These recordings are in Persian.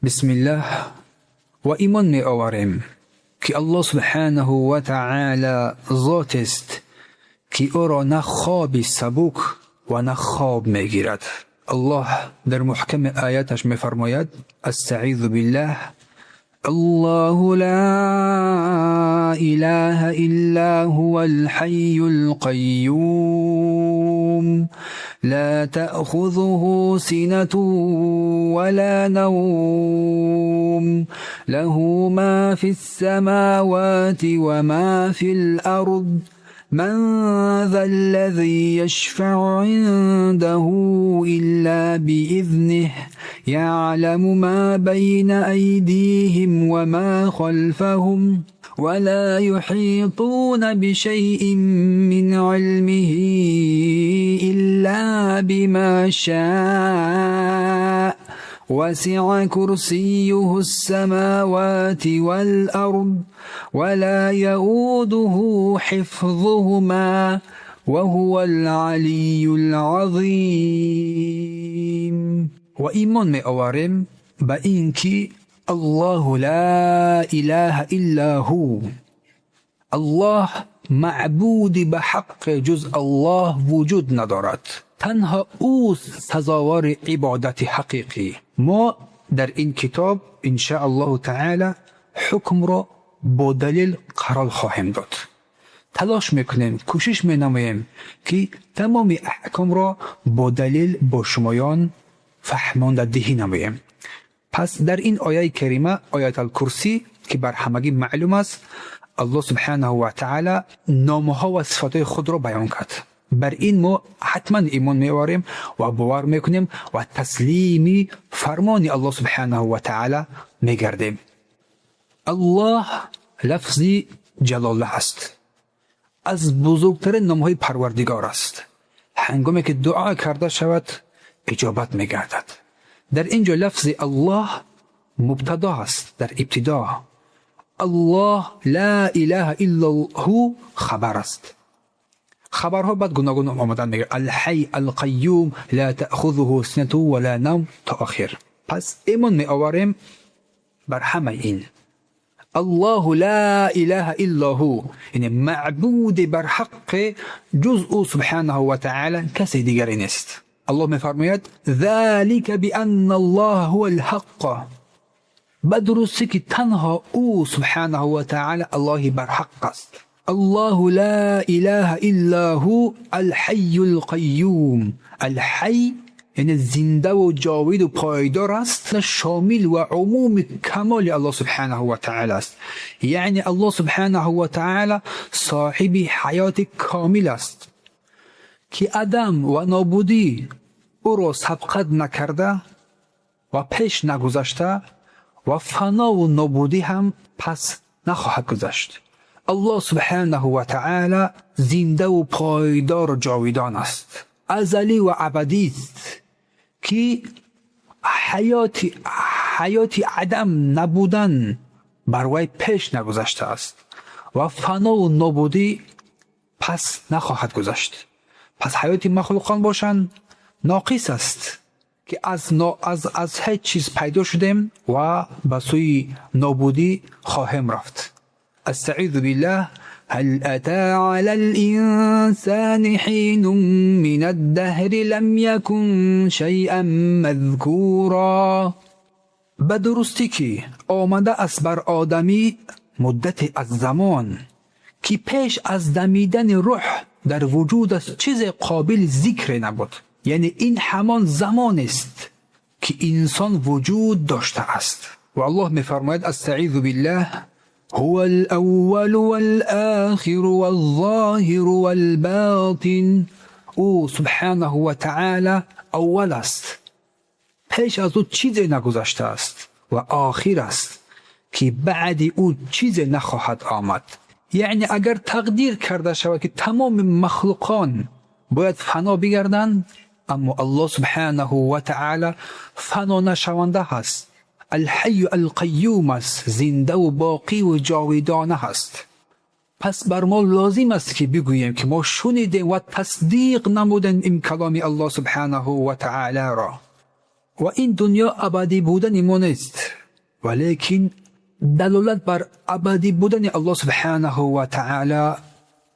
بسم الله و ایمان می آوریم که الله سبحانه و تعالی ذات است که او را نه خواب سبک و نه خواب می گیرد. الله در محکم آیاتش می فرماید استعیذ بالله الله لا اله الا هو الحي القيوم لا تأخذه سنة ولا نوم له ما في السماوات وما في الأرض من ذا الذي يشفع عنده إلا بإذنه يعلم ما بين أيديهم وما خلفهم ولا يحيطون بشيء من علمه إلا بما شاء وسع كرسيه السماوات والأرض ولا يؤوده حفظهما وهو العلي العظيم. و ایمان می آوریم به اینکه الله لا اله الا هو، الله معبود به حق جز الله وجود ندارد، تنها او سزاوار عبادت حقیقی. ما در این کتاب ان شاء الله تعالی حکم را با دلیل قرار خواهیم داد. تلاش میکنیم، کوشش مینماییم که تمام احکام را با دلیل با شمایان فهمانده دهی نماییم. پس در این آیه کریمه، آیت الکرسی که بر همگی معلوم است، الله سبحانه و تعالی نامها و صفات خود را بیان کرد. بر این ما حتما ایمان می‌آوریم و باور میکنیم و تسلیم فرمان الله سبحانه و تعالی میگردیم. الله لفظی جلاله است، از بزرگترین نامهای پروردگار است. هنگامی که دعا کرده شود اجابت میگردد. در اینجا لفظ الله مبتدا است. در ابتدا الله لا اله الا هو خبر است. خبرها بعد گوناگون آمدن میگه الحی القیوم لا تأخذه سنة ولا نوم تا آخر. پس ایمان می آوریم بر همه این. الله لا اله الا هو، یعنی معبود بر حق جز او سبحانه و تعالی کسی دیگری نیست. الله می فرماید ذلك بأن الله هو الحق، بدرستی که تنها او سبحانه و تعالی الله بر حق است. الله لا اله الا هو الحي القيوم، الحي یعنی زنده و جاوید و پایدار است، شامل و عموم کمال الله سبحانه و تعالی است. یعنی الله سبحانه و تعالی صاحب حیات کامل است که عدم و نابودی او را سبقت نکرده و پیش نگذشته و فنا و نابودی هم پس نخواهد گذشت. الله سبحانه و تعالی زنده و پایدار و جاویدان است، ازلی و ابدی است که حیات عدم نبودن بر وی پیش نگذشته است و فنا و نابودی پس نخواهد گذشت. پس حیات مخلوقان باشند ناقص است که از هیچ چیز پیدا شدیم و به سوی نابودی خواهیم رفت. استعیذ بالله هل اتى على الانسان حين من الدهر لم يكن شيئا مذكورا، بدرستی که آمده است بر آدمی مدت از زمان که پیش از دمیدن روح در وجود است چیز قابل ذکر نبود. یعنی این همان زمان است که انسان وجود داشته است. و الله میفرماید استعیذ بالله هو الاول والآخر والظاهر والباطن، او سبحانه و تعالی اول است، پیش از او چیزی نگذشته است و آخر است که بعد او چیزی نخواهد آمد. یعنی اگر تقدیر کرده شود که تمام مخلوقان باید فنا بگردند، اما الله سبحانه و تعالی فنا نشونده است، الحی القیوم است، زنده و باقی و جاویدانه است. پس بر ما لازم است که بگوییم که ما شنیدیم و تصدیق نمودیم این کلام الله سبحانه و تعالی را. و این دنیا ابدی بودن ما نیست، ولیکن دلالت بر ابدی بودن الله سبحانه و تعالی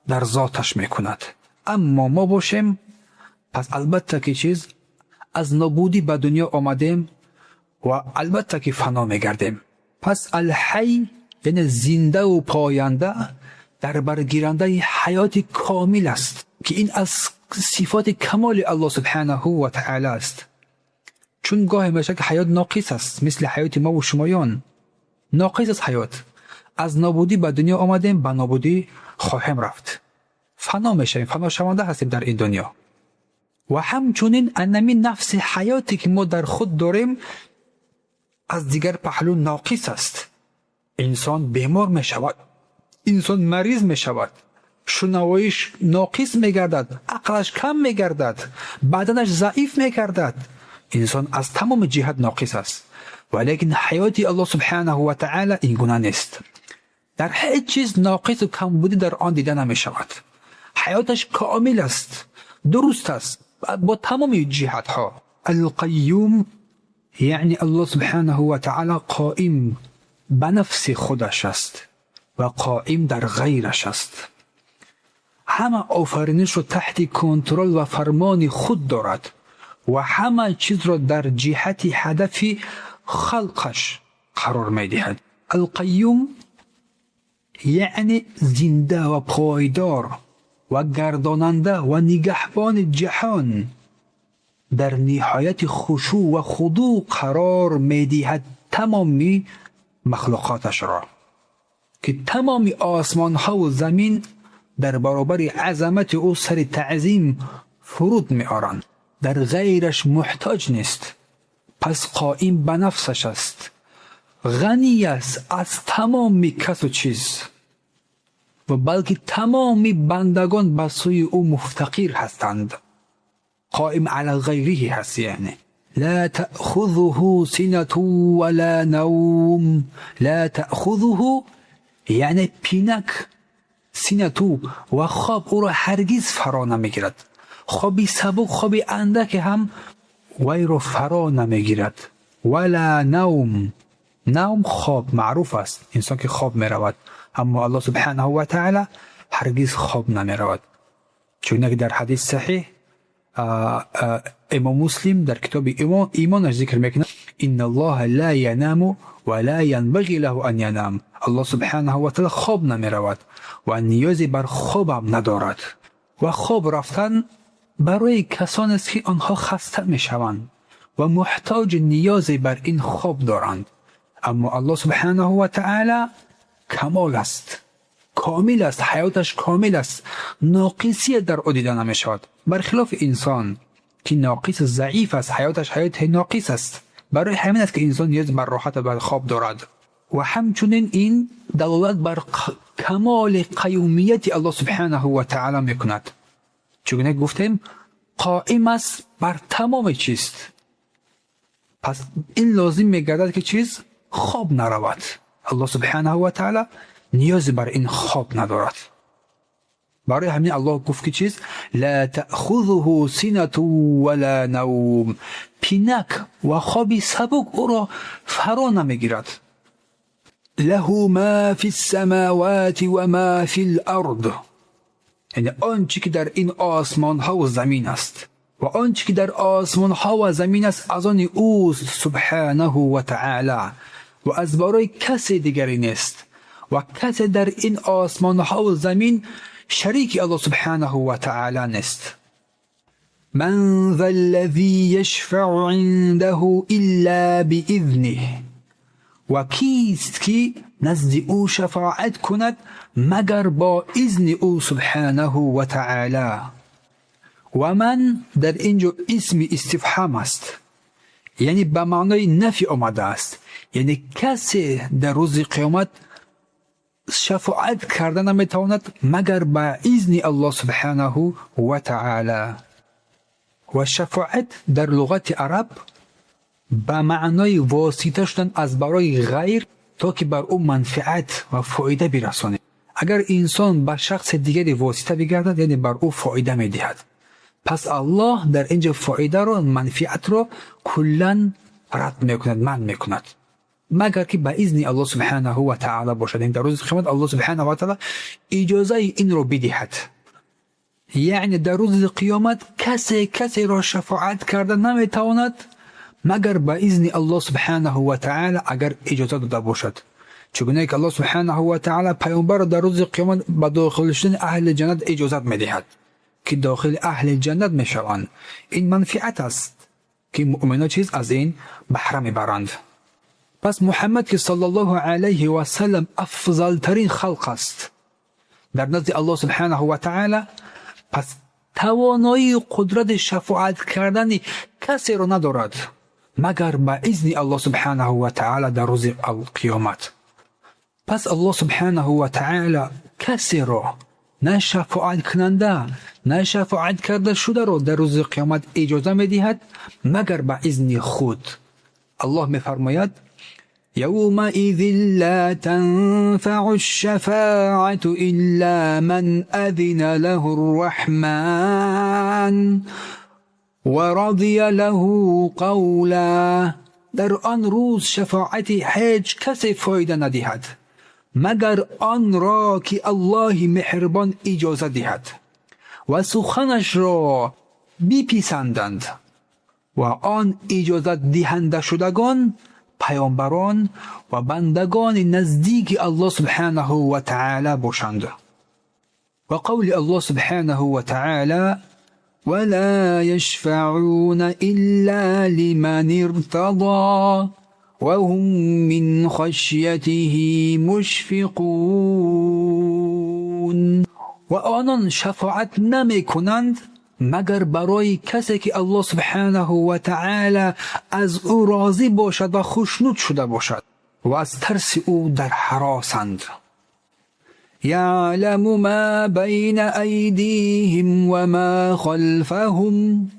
در ذاتش میکند. اما ما باشیم، پس البته که چیز از نابودی به دنیا آمدیم و البته که فنا میگردیم. پس الحی یعنی زنده و پاینده در برگیرنده حیات کامل است که این از صفات کمال الله سبحانه و تعالی است. چون گاهی میشه که حیات ناقص است، مثل حیات ما و شمایان ناقص است. حیات از نابودی به دنیا آمدیم، به نابودی خواهیم رفت، فنا میشیم، فنا شونده هستیم در این دنیا. و همچنین انمی نفس حیاتی که ما در خود داریم از دیگر پهلو ناقص است. انسان بیمار می شود، انسان مریض می شود، شنوایش ناقص می گردد، عقلش کم می گردد، بدنش ضعیف می گردد. انسان از تمام جهت ناقص است، ولیکن حیات الله سبحانه و تعالی این گونه نیست. در هیچ چیز ناقص و کم بودی در آن دیده نمی شود. حیاتش کامل است، درست است با تمام جهت ها. القیوم یعنی الله سبحانه و تعالی قائم به نفس خودش است و قائم در غیرش است. همه آفرینش رو تحت کنترل و فرمان خود دارد و همه چیز را در جهت هدف خلقش قرار می دهد. القیوم یعنی زنده و پایدار و گرداننده و نگهبان جهان، در نهایت خشوع و خضوع قرار می دهد تمامی مخلوقاتش را، که تمامی آسمان ها و زمین در برابر عظمت او سر تعظیم فرود می آرند. در غیرش محتاج نیست، پس قائم به نفسش است، غنی است از تمام کس و چیز، و بلکه تمامی بندگان به سوی او مفتقر هستند. قائم علی غیره هست، یعنی لا تأخذه سنة ولا نوم. لا تأخذه یعنی پینک، سنة و خواب او را هرگز فرا نمیگیرد. خوابی سبک، خوابی اندک هم وی را فرا نمیگیرد. ولا نوم، نوم خواب معروف است، انسان که خواب میرود، اما الله سبحانه و تعالی هرگز خواب نمیرود. چون که در حدیث صحیح امام مسلم در کتاب ایمانش ذکر میکنه ان الله لا ینام ولا ينبغي له ان ینام. الله سبحانه و تعالی خواب نمیرود و نیازی بر خواب هم ندارد. و خواب رفتن برای کسانی است که آنها خسته میشوند و محتاج نیازی بر این خواب دارند. اما الله سبحانه و تعالی کمال است، کامل است، حیاتش کامل است، ناقصی در او دیده نمی شود. برخلاف انسان که ناقص، ضعیف است، حیاتش حیات ناقص است. برای همین است که انسان نیاز بر راحت بر خواب دارد. و همچنین این دلالت بر کمال قیومیت الله سبحانه و تعالی می کند. چون گفتیم قائم است بر تمام چیز، پس این لازم می گردد که چیز خواب نرود. الله سبحانه و تعالی نیاز بر این خواب ندارد. برای همین الله گفت که چیز لا تأخذه سنة ولا نوم، پینک و خوابی سبک او را فرا نمیگیرد. له ما فی السماوات و ما فی الارض، یعنی آنچه که در این آسمان ها و زمین است و آنچه که در آسمان ها و زمین است از آن اوست سبحانه و تعالی، و از برای کسی دیگری نیست و کسی در این آسمان ها و زمین شریک الله سبحانه و تعالی نیست. من ذا الذی یشفع عنده الا باذنه، و کیست که نزد او شفاعت کند مگر با اذن او سبحانه و تعالی. و من در اینجا اسم استفهام است، یعنی به معنای نفی آمده است، یعنی کسی در روز قیامت شفاعت کردن نمیتواند مگر با اذن الله سبحانه و تعالی. و شفاعت در لغت عرب به معنای واسطه شدن از برای غیر تا که بر او منفعت و فایده برساند. اگر انسان بر شخص دیگری واسطه بگردد یعنی بر او فایده میدهد. پس الله در اینجا فایده رو، منفعت رو کلن رد میکند، منع میکند، مگر که به اذن الله سبحانه و تعالی باشد. این در روز قیامت الله سبحانه و تعالی اجازه این رو بدهد. یعنی در روز قیامت کسی را شفاعت کرده نمیتواند مگر به اذن الله سبحانه و تعالی، اگر اجازه داده باشد. چگونه که الله سبحانه و تعالی پیامبر در روز قیامت به داخل شدن اهل جنت اجازه میدهد که داخل اهل جنت میشوند. این منفعت است که مؤمنان چیز از این بهره میبرند. پس محمد که صلی الله علیه و سلم افضل ترین خلق است در نزد الله سبحانه و تعالی، پس توانایی قدرت شفاعت کردن کسی رو ندارد مگر به اذن الله سبحانه و تعالی در روز قیامت. پس الله سبحانه و تعالی کسی رو نه شفاعت کننده نه شفاعت کرده شده رو در روز قیامت اجازه میدهد مگر به اذن خود. الله میفرماید یومئذ لا تنفع الشفاعة إلا من أذن له الرحمن ورضی له قولا. در آن روز شفاعت هیچ کسی فایده ندهد مگر آن را که الله مهربان اجازه دهد و سخنش را بپسندند و آن اجازه دهنده شدگان پیامبران و بندگان نزدیک الله سبحانه و تعالی باشند. و قول الله سبحانه و تعالی ولا يشفعون إلا لمن ارتضى وهم من خشيته مشفقون. و آنان شفاعت نمی کنند مگر برای کسی که الله سبحانه و تعالی از او راضی باشد و خوشنود شده باشد و از ترس او در هراسند. یعلم ما بین ایدیهم و ما خلفهم.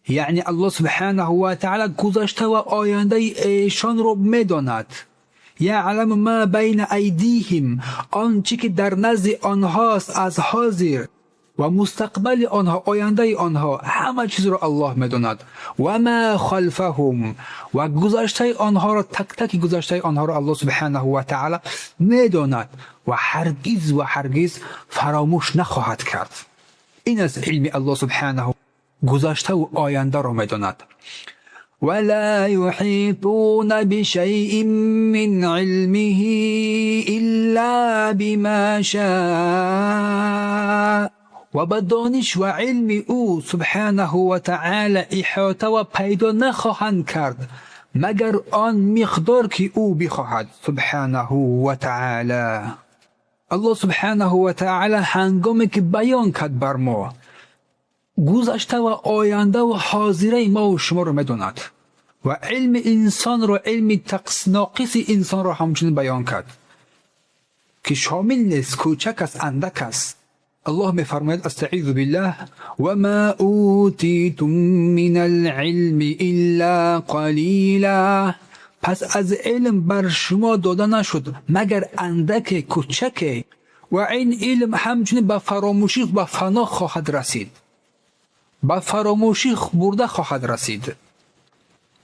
یعنی الله سبحانه و تعالی گذشته و آینده ایشان رو میداند. یعلم ما بین ایدیهم، آنچه که در نزد آنهاست از حاضر و مستقبل آنها، آینده آنها، همه چیز را الله میداند. و ما خلفهم، و گذشته آنها را، تک تک گذشته آنها را الله سبحانه و تعالی میداند و هرگز فراموش نخواهد کرد. این از علم الله سبحانه، گذشته و آینده را میداند. ولا يحيطون بشيء من علمه إلا بما شاء. و به دانش و علم او سبحانه و تعالی احاطه و پیدا نخواهند کرد مگر آن مقدار که او بخواهد سبحانه و تعالی. الله سبحانه و تعالی هنگامی که بیان کرد بر ما گذشته و آینده و حاضره ما و شما رو میداند و علم انسان رو، علم ناقص انسان رو همچنین بیان کرد که شامل نیست، کوچک است، اندک است. الله میفرماید استعیذ بالله و ما اوتیتم من العلم الا قلیلا. پس از علم بر شما داده نشد مگر اندک، کوچک، و این علم همچنین به فراموشی و فنا خواهد رسید، به فراموشی برده خواهد رسید.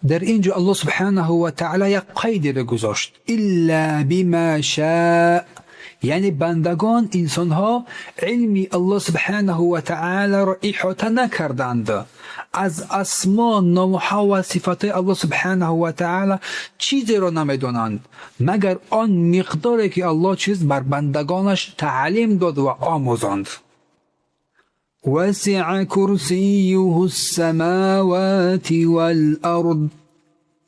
در اینجا الله سبحانه و تعالی یک قید گذاشت، الا بما شاء، یعنی بندگان، انسان ها علم الله سبحانه و تعالی را احاطه نکردند. از اسما، نامها و صفات الله سبحانه و تعالی چیزی را نمیدانند مگر آن مقداری که الله چیز بر بندگانش تعلیم داد و آموزاند. وسع کرسیه السماوات والارض،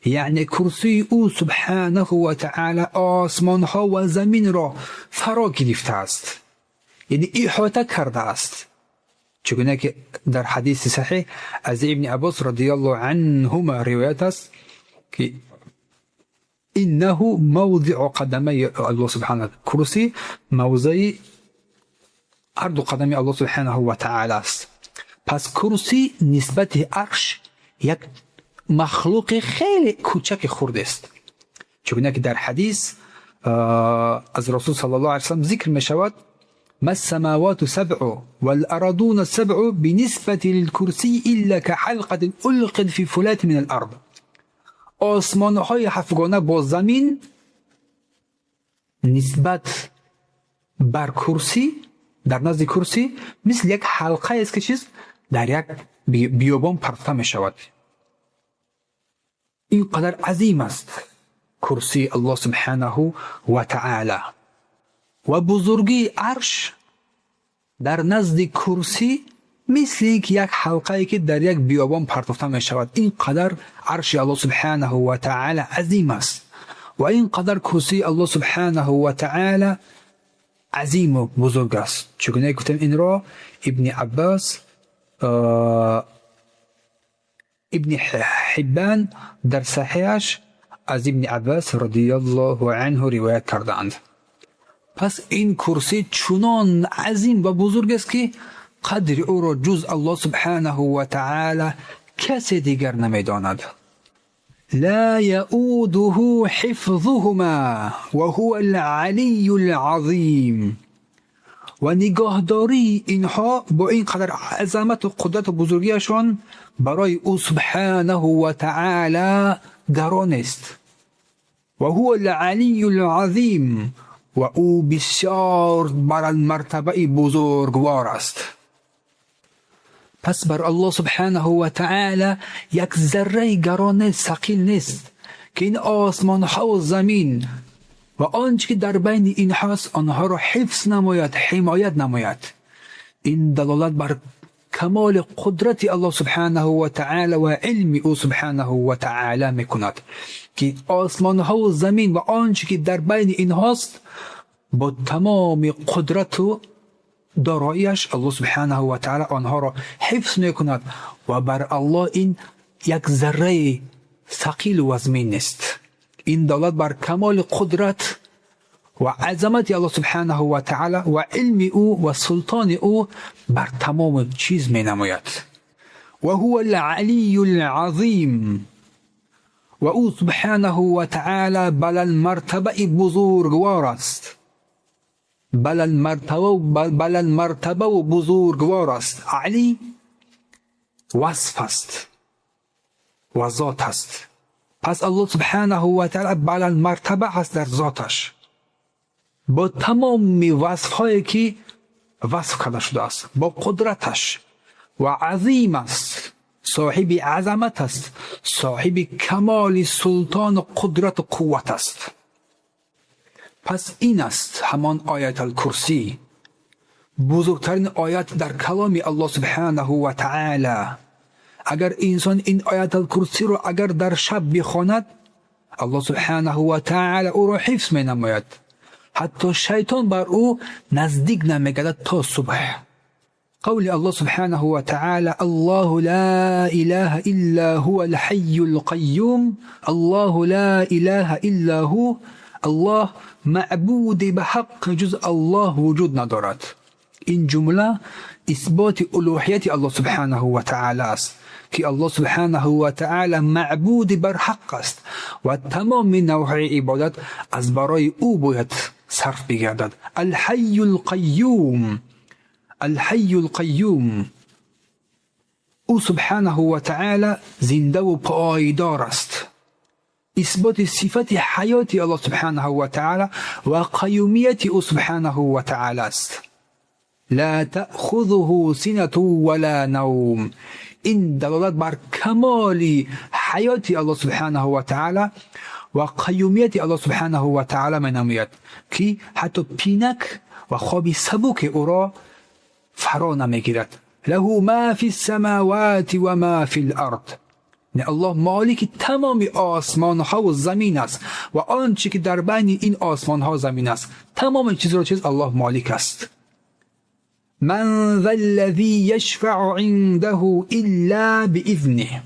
یعنی کرسی او سبحانه و تعالی آسمان ها و زمین را فرا گرفته است، یعنی احاطه کرده است. چگونه که در حدیث صحیح از ابن عباس رضی الله عنهما روایت است که انه موضع قدمی الله سبحانه، کرسی موضع هر دو قدم الله سبحانه و تعالی است. پس کرسی نسبت عرش یک مخلوق خیلی کوچک خرد است. چگونه که در حدیث از رسول صلی الله علیه و سلم ذکر می شود ما السماوات سبع والأرضون سبع بالنسبة للكرسي إلا كحلقة ألقت في فلاة من الأرض. آسمان‌های هفتگانه با زمین نسبت بر کرسی، در نزد کرسی، مثل یک حلقه است که چیز در یک بیابان پرتاب می شود. اینقدر عظیم است کرسی الله سبحانه و تعالی. و بزرگی عرش در نزد کرسی مثل یک حلقه که در یک بیابان پرتاب می شود. اینقدر عرش الله سبحانه و تعالی عظیم است و اینقدر کرسی الله سبحانه و تعالی عظیم و بزرگ است. چگونه گفتم این را ابن عباس ابن حبان در صحیحش از ابن عباس رضی الله عنه روایت کردند. پس این کرسی چنان عظیم و بزرگ است که قدر او را جز الله سبحانه و تعالی کسی دیگر نمیداند. لا یؤوده حفظهما وهو العلی العظیم. و نگاهداری اینها با این قدر عظمت و قدرت و بزرگیشان برای او سبحانه و تعالی گران است. و هو العلی العظیم، و او بسیار بر مرتبه بزرگوار است. پس بر الله سبحانه و تعالی یک ذره گران ثقیل نیست که این آسمان ها و زمین و آنچه که در بین این هست آنها را حفظ نماید، حمایت نماید. این دلالت بر کمال قدرت الله سبحانه و تعالی و علم او سبحانه و تعالی میکند که آسمان ها و زمین و آنچه که در بین این هست با تمام قدرت و داراییش الله سبحانه و تعالی آنها را حفظ میکند و بر الله این یک ذره ثقیل و وزمین نیست. این دلالت بر کمال قدرت و عظمت الله سبحانه و تعالی و علم او و سلطان او بر تمام چیز می نماید. و هو العلی العظیم، و او سبحانه و تعالی بلند مرتبه بزرگوار است. بلند مرتبه و بزرگوار است. علی وصف است و ذات است. پس الله سبحانه و تعالی بلند مرتبه است در ذاتش با تمام وصف هایی که وصف کرده شده است، با قدرتش، و عظیم است، صاحب عظمت است، صاحب کمال سلطان و قدرت و قوت است. پس این است همان آیت الکرسی، بزرگترین آیت در کلام الله سبحانه و تعالی. اگر انسان این آیت الکرسی رو اگر در شب بخواند الله سبحانه و تعالی او را حفظ می نماید. حتی شیطان بر او نزدیک نمیگردد تا صبح. قول الله سبحانه و تعالی الله لا اله الا هو الحي القيوم. الله لا اله الا هو. الله معبود به حق جز الله وجود ندارد. این جمله اثبات الوهیت الله سبحانه و تعالی است که الله سبحانه و تعالی معبود بر حق است و تمام نوع عبادت از برای او باید صرف بگردد. الحی القیوم، الحی القیوم، او سبحانه و تعالی زنده و پایدار است. اثبات صفت حیات الله سبحانه و تعالی و قیومیت او سبحانه و تعالی است. لا تأخذه سنة ولا نوم. این دلالت بر کمال حیات الله سبحانه و تعالی و قیومیت الله سبحانه و تعالی می نماید که حتی پینک و خواب سبک او را فرا نمیگیرد. له ما فی السماوات و ما فی الارض. الله مالک تمام آسمان ها و زمین است و آنچه که در بین این آسمان ها و زمین است تمام چیز الله مالک است. من ذا الذی یشفع عنده الا باذنه.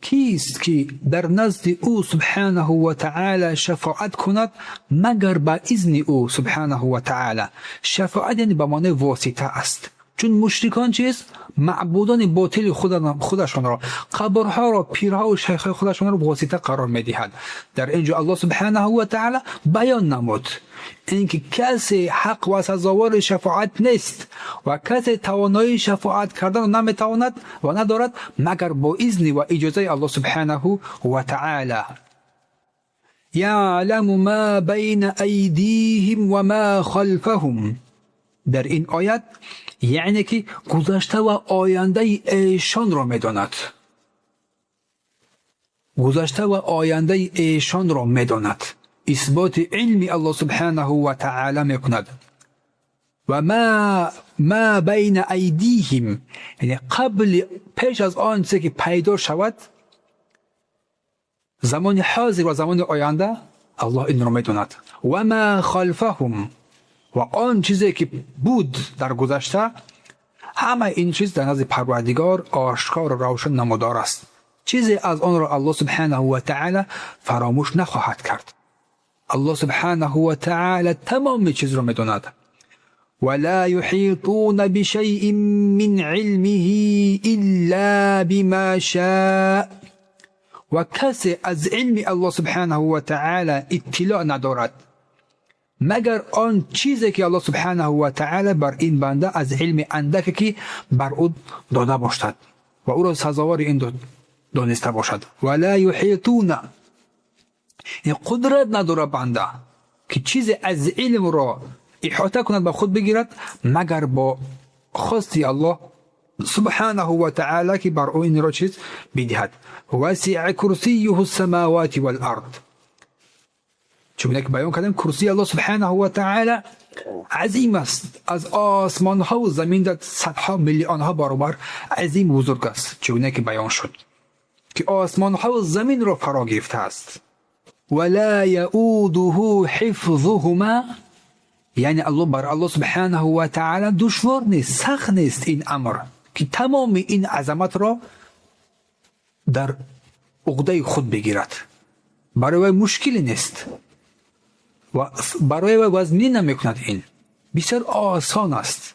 کیست که در نزد او سبحانه و تعالی شفاعت کند مگر با اذن او سبحانه و تعالی. شفاعت یعنی به معنی واسطه است. چون مشرکان چیست؟ معبودان باطل خودشان را، قبرها را، پیرها و شیخ خودشان را واسطه قرار میدهند. در اینجا الله سبحانه و تعالی بیان نمود اینکه کسی حق و سزاوار شفاعت نیست و کسی توانایی شفاعت کردن را نمیتواند و ندارد مگر با اذن و اجازه الله سبحانه و تعالی. یعلم ما بین ایدیهم و ما خلفهم. در این آیت یعنی که گذشته و آینده ایشان را میداند. گذشته و آینده ایشان را میداند. اثبات علم الله سبحانه و تعالی میکند. و ما بین ایدیهم یعنی قبل، پیش از آن چیزی که پیدا شود، زمان حاضر و زمان آینده الله این را میداند. و ما خلفهم و آن چیزی که بود در گذشته، همه این چیز در نزد پروردگار آشکار و روشن نمودار است. چیزی از آن را الله سبحانه و تعالی فراموش نخواهد کرد. الله سبحانه و تعالی تمام چیز را میداند. ولا يحيطون بشيء من علمه الا بما شاء. و کسی از علم الله سبحانه و تعالی اطلاع ندارد مگر آن چیزی که الله سبحانه و تعالی بر این بنده از علم اندکی که بر او داده باشد و او را سزاوار این دانسته باشد. ولا یحیطون، این قدرت نداره بنده که چیز از علم را احاطه کند به خود بگیرد مگر با خواستی الله سبحانه و تعالی که بر او این را چیز بدهد. وسع کرسیه السماوات والارض. چون که بیان کردیم کرسی الله سبحانه و تعالی عظیم است، از آسمان ها و زمین در صدها میلیون ها برابر عظیم بزرگ است. چون که بیان شد که آسمان ها و زمین را فرا گرفته است. ولا یؤوده حفظهما، یعنی بر الله سبحانه و تعالی دشوار نیست، سخت نیست این امر که تمام این عظمت را در عقده خود بگیرد. برای مشکلی نیست و برای وزنی نمیکند. این بسیار آسان است،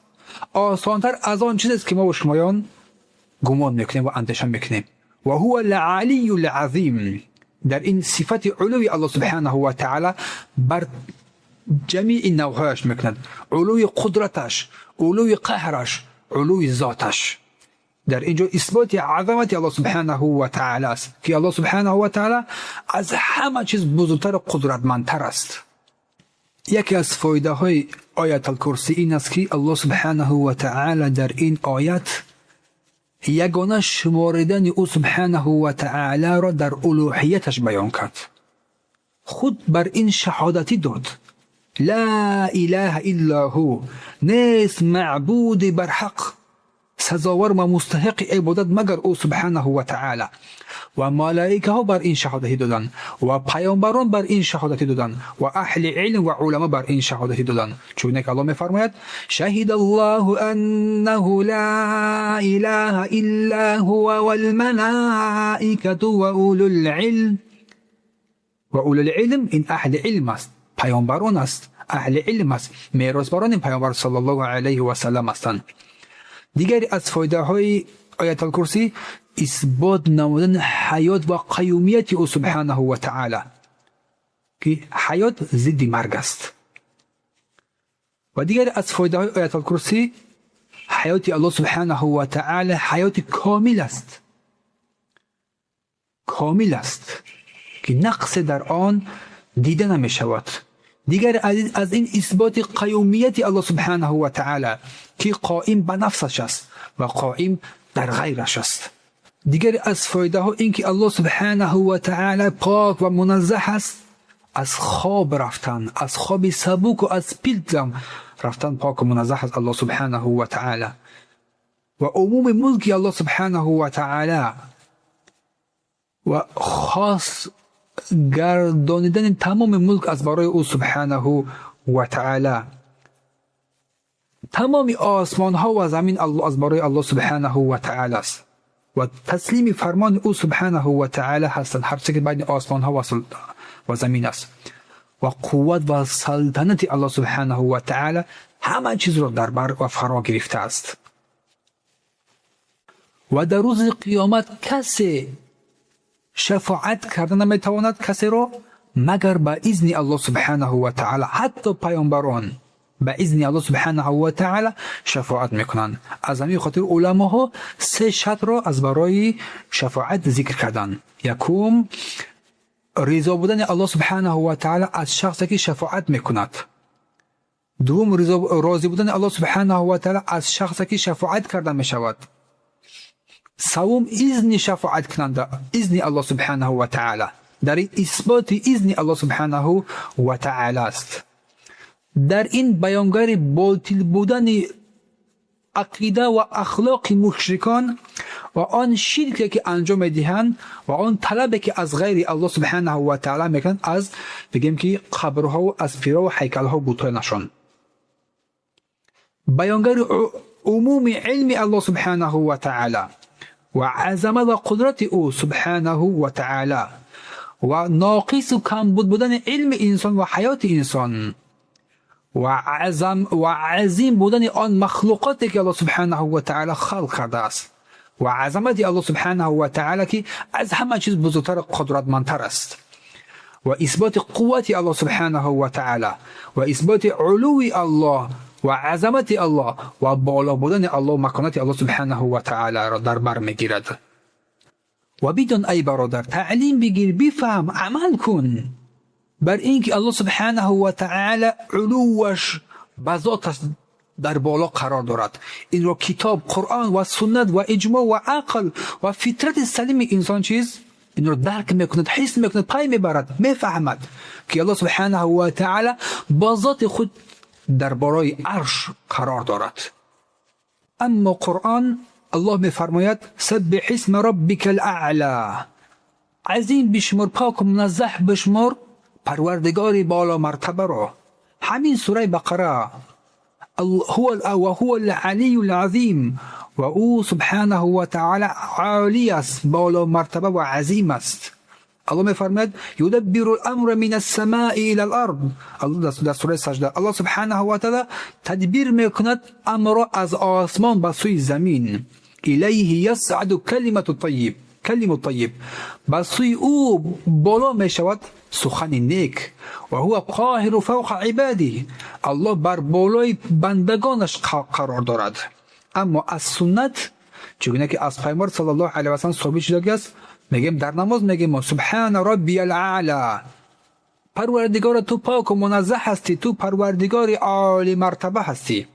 آسانتر از آن چیزی است که ما و شمایان گمان میکنیم و اندیشه میکنیم. و هو العلی العظیم. در این صفت علوی الله سبحانه و تعالی بر جمیع نوعهاش میکند، علوی قدرتش، علوی قهرش، علوی ذاتش. در اینجا اثبات عظمت الله سبحانه و تعالی است که الله سبحانه و تعالی از همه چیز بزرگتر و قدرتمندتر است. یکی از فایده های آیت الکرسی این است که الله سبحانه و تعالی در این آیت یگانه شماردن او سبحانه و تعالی را در الوهیتش بیان کرد. خود بر این شهادتی داد لا اله الا هو، نیست معبود بر حق سزاوار و مستحق عبادت مگر او سبحانه و تعالی. و ملائکه ها بر این شهادتی دادن و پیامبران بر این شهادتی دادن و اهل علم و علما بر این شهادتی دادن. چون که الله میفرماید شهد الله انه لا اله الا هو والملائکه و اولو العلم. و اولو العلم این اهل علم است، پیامبران است، اهل علم است، میراثبران پیامبر صلی الله علیه و سلم هستند. دیگری از فایده های آیت الکرسی اثبات نمودن حیات و قیومیت او سبحانه و تعالی که حیات ضد مرگ است. و دیگری از فایده های آیت الکرسی حیات الله سبحانه و تعالی حیات کامل است، کامل است که نقص در آن دیده نمی شود. دیگر از این اثبات قیومیت الله سبحانه و تعالی که قائم به نفسش است و قائم در غیرش است. دیگر از فایده ها این که الله سبحانه و تعالی پاک و منزه است از خواب رفتن، از خواب سبک و از پیلتم رفتن. پاک و منزه است الله سبحانه و تعالی. و عموم ملک الله سبحانه و تعالی و خاص گردانیدن تمام ملک از برای او سبحانه و تعالی. تمام آسمان ها و زمین از برای الله سبحانه و تعالی است و تسلیم فرمان او سبحانه و تعالی هستند. هر چیزی که بین آسمان ها و زمین است. و قوت و سلطنت الله سبحانه و تعالی همه چیز را در بر و فرا گرفته است. و در روز قیامت کسی شفاعت کردن نمیتواند کسی را مگر به اذن الله سبحانه و تعالی. حتی پیامبران به اذن الله سبحانه و تعالی شفاعت میکنند. از همین خاطر علماها سه شرط را از برای شفاعت ذکر کردند. یکم رضا بودن الله سبحانه و تعالی از شخصی که شفاعت میکند. دوم راضی بودن الله سبحانه و تعالی از شخصی که شفاعت کرده میشود. سوم اذن شفاعت کننده، اذن الله سبحانه و تعالی. در این اثبات اذن الله سبحانه و تعالی است. در این بیانگر باطل بودن عقیده و اخلاق مشرکان و آن شرکی که انجام دهند و آن طلبی که از غیر الله سبحانه و تعالی میکنند، از بگیم که قبرها و از پیرا و هیکلها بتانشان. بیانگر عموم علم الله سبحانه و تعالی و عظمت و قدرت او سبحانه و تعالی و ناقص و کمبود بودن علم انسان و حیات انسان و عظیم بودن آن مخلوقاتی که الله سبحانه و تعالی خلق کرده است و عظمت الله سبحانه و تعالی که از همه چیز بزرگتر و قدرتمندتر است و اثبات قوت الله سبحانه و تعالی و اثبات علو الله و عظمت الله و بالا بودن الله و مکانت الله سبحانه و تعالی را در بر میگیرد. و بدون ای برادر تعلیم بگیر، بفهم، عمل کن بر اینکه الله سبحانه و تعالی علوش بذات در بالا قرار دارد. این را کتاب، قرآن و سنت و اجماع و عقل و فطرت سلیم انسان چیز این را درک میکند، حس میکند، پای میبرد، میفهمد که الله سبحانه و تعالی بذات خود در بالای عرش قرار دارد. اما قرآن الله میفرماید سبح اسم ربک الاعلی، عظیم بشمر، پاک و منزه بشمر پروردگار بالا مرتبه را. همین سوره بقره هو العلی العظیم و او سبحانه و تعالی عالی است، بالا مرتبه و عظیم است. الله میفرماید یدبر الامر من السماء الى الارض. الله در سوره سجده الله سبحانه و تعالی تدبیر میکند امر از آسمان به سوی زمین. الیه یصعد کلمه طیب، به سوی او بالا می شود سخن نیک. و هو قاهر فوق عباده، الله بر بالای بندگانش قرار دارد. اما از سنت چگونه که از پیامبر صلی الله علیه و سلم ثابت شده است، میگیم در نماز میگیم سبحان ربی الاعلی، پروردگار تو پاک و منزه هستی، تو پروردگار عالی مرتبه هستی.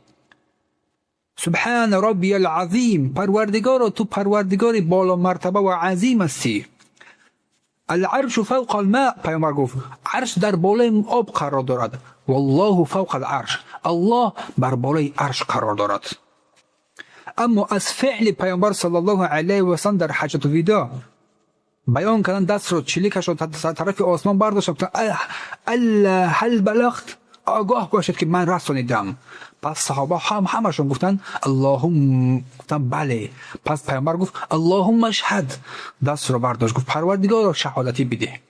سبحان ربی العظیم، پروردگار تو پروردگار بالا مرتبه و عظیم هستی. العرش فوق الماء، پیامبر گفت عرش در بالای آب قرار دارد. والله فوق العرش، الله بر بالای عرش قرار دارد. اما از فعل پیامبر صلی الله علیه و سلم در حجت الوداع بیان کردن، دست رو چلیکش رو طرف آسمان برداشت، هل بلغت، آگاه باشد که من رسانیدم. پس صحابه همشون گفتن اللهم، گفتن بله. پس پیامبر گفت اللهم اشهد، دست رو برداشت گفت پروردگار شهادتی بده.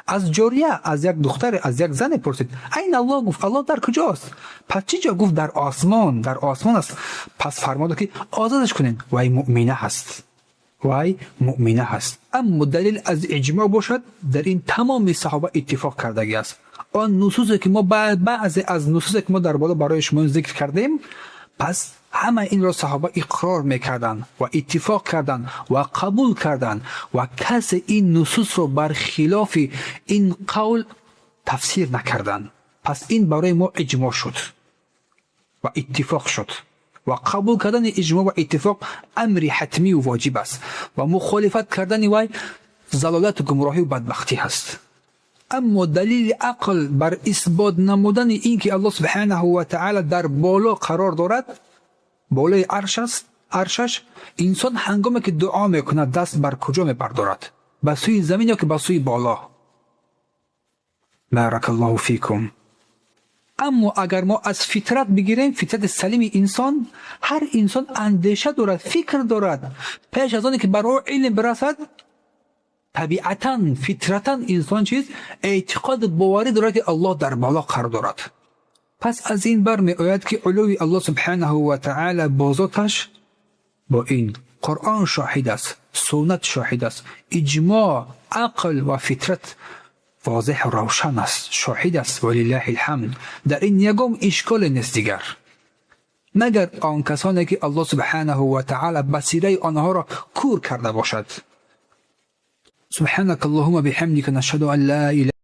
از جاریه، از یک دختر، از یک زن پرسید این الله؟ گفت الله در کجاست؟ پس چی جا؟ گفت در آسمان، در آسمان است. پس فرمود که آزادش کنین، وای مؤمنه هست، وای مؤمنه هست. اما دلیل از اجماع باشد، در این تمام صحابه اتفاق کردگی است. آن نصوصی که ما بعضی از نصوصی که ما در بالا برای شما ذکر کردیم، پس همه این را صحابه اقرار میکردن و اتفاق کردن و قبول کردن و کسی این نصوص را برخلاف این قول تفسیر نکردن. پس این برای ما اجماع شد و اتفاق شد و قبول کردن اجماع و اتفاق امر حتمی و واجب است و مخالفت کردن وی ضلالت و گمراهی و بدبختی هست. اما دلیل عقل بر اثبات نمودن این که الله سبحانه و تعالی در بالا قرار دارد، بالای عرشش، انسان هنگامی که دعا میکنه دست بر کجا میبردارد؟ به سوی زمین یا که به سوی بالا؟ بارک الله فیکم. اما اگر ما از فطرت بگیریم، فطرت سلیم انسان، هر انسان اندیشه دارد، فکر دارد. پیش از آنی که برای علم برسد، طبیعتاً فطرتاً انسان چیز اعتقاد باوری دارد که الله در بالا قرار دارد. پس از این بر می آید که علوی الله سبحانه و تعالی با ذاتش با این قرآن شاهد است، سنت شاهد است، اجماع، عقل و فطرت واضح و روشن است، شاهد است. ولله الحمد. در این یگم اشکال نیست دیگر، مگر آن کسانی که الله سبحانه و تعالی بصیره آنها را کور کرده باشد. سبحانك اللهم بحمدك نشهد ان لا اله